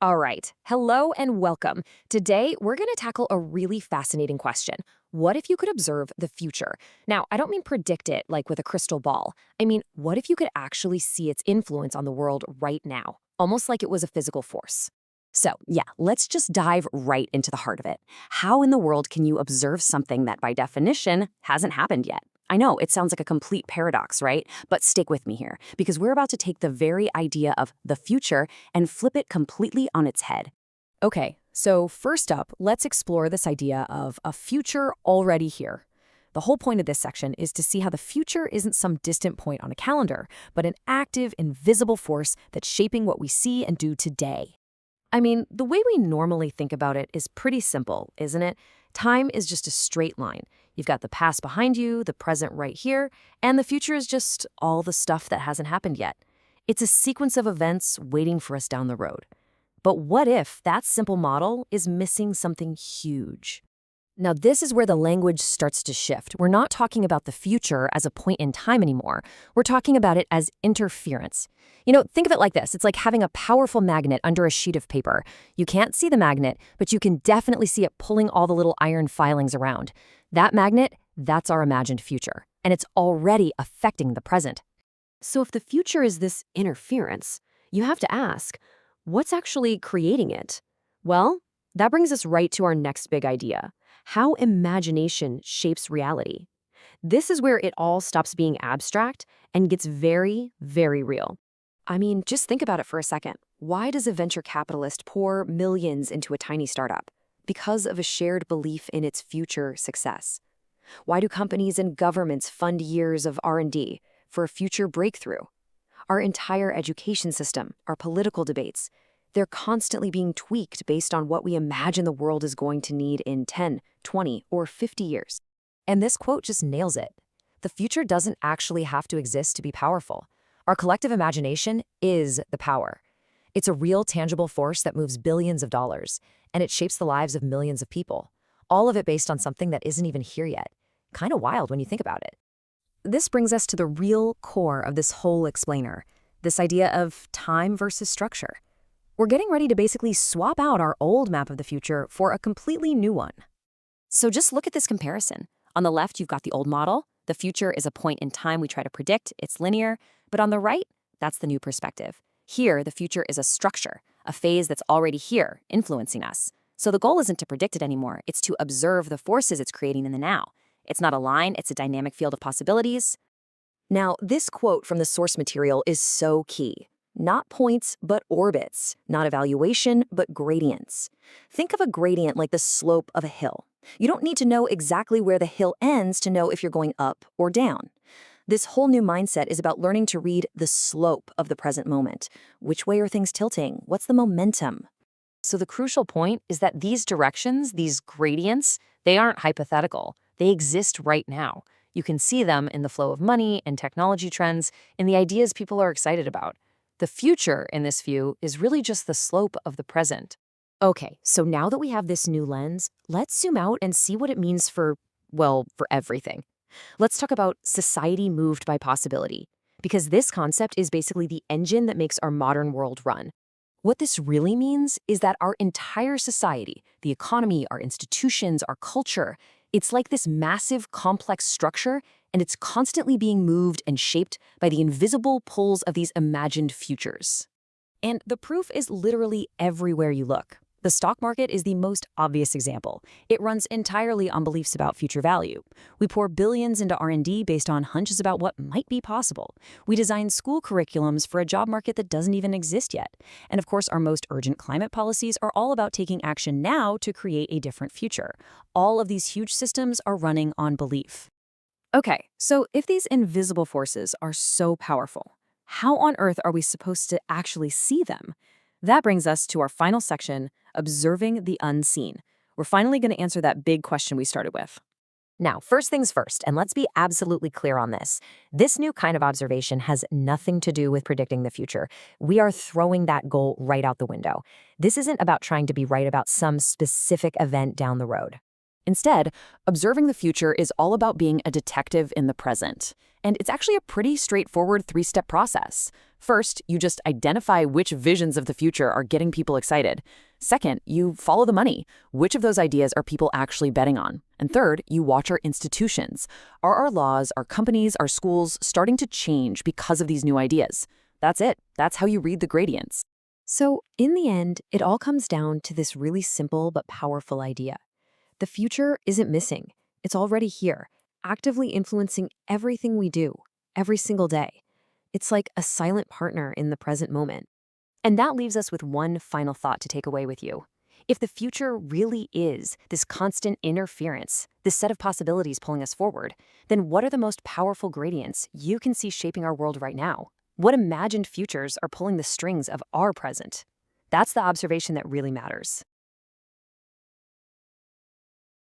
All right. Hello and welcome. Today, we're going to tackle a really fascinating question. What if you could observe the future? Now, I don't mean predict it like with a crystal ball. I mean, what if you could actually see its influence on the world right now, almost like it was a physical force? So, let's just dive right into the heart of it. How in the world can you observe something that, by definition, hasn't happened yet? I know, it sounds like a complete paradox, right? But stick with me here, because we're about to take the very idea of the future and flip it completely on its head. Okay, so first up, let's explore this idea of a future already here. The whole point of this section is to see how the future isn't some distant point on a calendar, but an active, invisible force that's shaping what we see and do today. I mean, the way we normally think about it is pretty simple, isn't it? Time is just a straight line. You've got the past behind you, the present right here, and the future is just all the stuff that hasn't happened yet. It's a sequence of events waiting for us down the road. But what if that simple model is missing something huge? Now, this is where the language starts to shift. We're not talking about the future as a point in time anymore. We're talking about it as interference. Think of it like this. It's like having a powerful magnet under a sheet of paper. You can't see the magnet, but you can definitely see it pulling all the little iron filings around. That magnet, that's our imagined future, and it's already affecting the present. So if the future is this interference, you have to ask, what's actually creating it? Well, that brings us right to our next big idea: how imagination shapes reality. This is where it all stops being abstract and gets very, very real. I mean, just think about it for a second. Why does a venture capitalist pour millions into a tiny startup? Because of a shared belief in its future success. Why do companies and governments fund years of R&D? For a future breakthrough. Our entire education system, our political debates, they're constantly being tweaked based on what we imagine the world is going to need in 10, 20, or 50 years. And this quote just nails it. The future doesn't actually have to exist to be powerful. Our collective imagination is the power. It's a real, tangible force that moves billions of dollars, and it shapes the lives of millions of people. All of it based on something that isn't even here yet. Kind of wild when you think about it. This brings us to the real core of this whole explainer, this idea of time versus structure. We're getting ready to basically swap out our old map of the future for a completely new one. So just look at this comparison. On the left, you've got the old model. The future is a point in time we try to predict. It's linear. But on the right, that's the new perspective. Here, the future is a structure, a phase that's already here, influencing us. So the goal isn't to predict it anymore. It's to observe the forces it's creating in the now. It's not a line. It's a dynamic field of possibilities. Now, this quote from the source material is so key. Not points, but orbits. Not evaluation, but gradients. Think of a gradient like the slope of a hill. You don't need to know exactly where the hill ends to know if you're going up or down. This whole new mindset is about learning to read the slope of the present moment. Which way are things tilting? What's the momentum? So the crucial point is that these directions, these gradients, they aren't hypothetical. They exist right now. You can see them in the flow of money and technology trends, in the ideas people are excited about. The future, in this view, is really just the slope of the present. Okay, so now that we have this new lens, let's zoom out and see what it means for everything. Let's talk about society moved by possibility, because this concept is basically the engine that makes our modern world run. What this really means is that our entire society, the economy, our institutions, our culture, it's like this massive, complex structure, and it's constantly being moved and shaped by the invisible pulls of these imagined futures. And the proof is literally everywhere you look. The stock market is the most obvious example. It runs entirely on beliefs about future value. We pour billions into R&D based on hunches about what might be possible. We design school curriculums for a job market that doesn't even exist yet. And of course, our most urgent climate policies are all about taking action now to create a different future. All of these huge systems are running on belief. Okay, so if these invisible forces are so powerful, how on earth are we supposed to actually see them? That brings us to our final section, observing the unseen. We're finally going to answer that big question we started with. Now, first things first, and let's be absolutely clear on this. This new kind of observation has nothing to do with predicting the future. We are throwing that goal right out the window. This isn't about trying to be right about some specific event down the road. Instead, observing the future is all about being a detective in the present. And it's actually a pretty straightforward three-step process. First, you just identify which visions of the future are getting people excited. Second, you follow the money. Which of those ideas are people actually betting on? And third, you watch our institutions. Are our laws, our companies, our schools starting to change because of these new ideas? That's it. That's how you read the gradients. So, in the end, it all comes down to this really simple but powerful idea. The future isn't missing. It's already here, actively influencing everything we do, every single day. It's like a silent partner in the present moment. And that leaves us with one final thought to take away with you. If the future really is this constant interference, this set of possibilities pulling us forward, then what are the most powerful gradients you can see shaping our world right now? What imagined futures are pulling the strings of our present? That's the observation that really matters.